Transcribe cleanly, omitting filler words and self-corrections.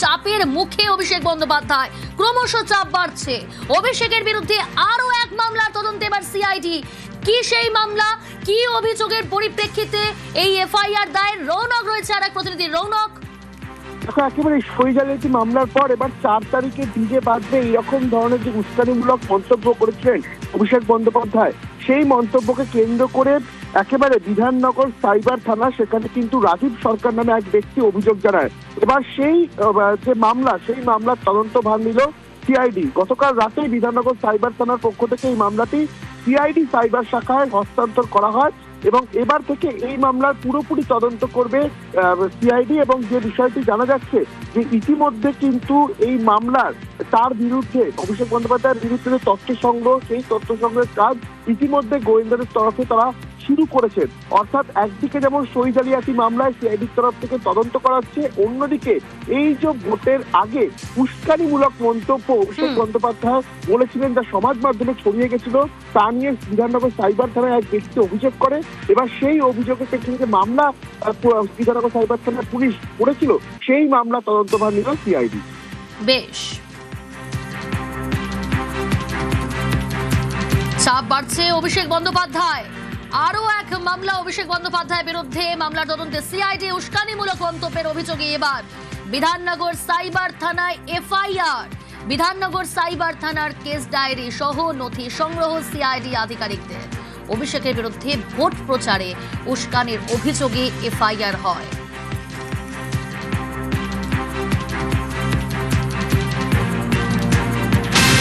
চাপের মুখে অভিষেক বন্দ্যোপাধ্যায়। ক্রমশ চাপ বাড়ছে। অভিষেকের বিরুদ্ধে আরো এক মামলার তদন্তে এবার সিআইডি। কি সেই মামলা, কি অভিযোগের পরিপ্রেক্ষিতে এই এফআইআর দায়ের? রৌনক রয়েছে আর এক প্রতিনিধি। রৌনক, একেবারে সই জালিয়াতি মামলার পর এবার 4 তারিখে ডিজে বাঁধবে এইরকম ধরনের যে উস্কানিমূলক মন্তব্য করেছিলেন অভিষেক বন্দ্যোপাধ্যায়, সেই মন্তব্যকে কেন্দ্র করে একেবারে বিধাননগর সাইবার থানা, সেখানে কিন্তু রাজীব সরকার নামে এক ব্যক্তি অভিযোগ জানায়। এবার সেই যে মামলা, সেই মামলার তদন্ত ভার নিল সিআইডি। গতকাল রাতে বিধাননগর সাইবার থানার পক্ষ থেকে এই মামলাটি সিআইডি সাইবার শাখায় হস্তান্তর করা হয় এবং এবার থেকে এই মামলার পুরোপুরি তদন্ত করবে সিআইডি। এবং যে বিষয়টি জানা যাচ্ছে যে ইতিমধ্যে কিন্তু এই মামলার তার বিরুদ্ধে, অভিষেক বন্দ্যোপাধ্যায়ের বিরুদ্ধে যে তথ্য সংগ্রহ, সেই তথ্য সংগ্রহের কাজ ইতিমধ্যে গোয়েন্দাদের তরফে তারা শুরু করেছেন। অর্থাৎ একদিকে যেমন সই জালিয়াতি মামলায় সিআইডির তরফ থেকে তদন্ত করাচ্ছে, অন্যদিকে এই যে ভোটের আগে উস্কানিমূলক মন্তব্য অভিষেক বন্দ্যোপাধ্যায় বলেছিলেন, যা সমাজ মাধ্যমে ছড়িয়ে গেছিল, তা নিয়ে বিধাননগর সাইবার থানায় এক ব্যক্তি অভিযোগ করে। এবার সেই অভিযোগের প্রেক্ষিতে মামলা বিধাননগর সাইবার থানার পুলিশ করেছিল, সেই মামলা তদন্তভার নিল সিআইডি। বেশ, চাপ বাড়ছে অভিষেক বন্দ্যোপাধ্যায়। আরো এক মামলা অভিষেক বন্দ্যোপাধ্যায়ের বিরুদ্ধে। মামলার তদন্তে সিআইডি। উস্কানিমূলক মন্তব্যের অভিযোগে এবার বিধাননগর সাইবার থানায় এফআইআর। বিধাননগর সাইবার থানার কেস ডায়েরি সহ নথি সংগ্রহ সিআইডি আধিকারিকদের। অভিষেকের বিরুদ্ধে ভোট প্রচারে উস্কানির অভিযোগে এফআইআর হয়।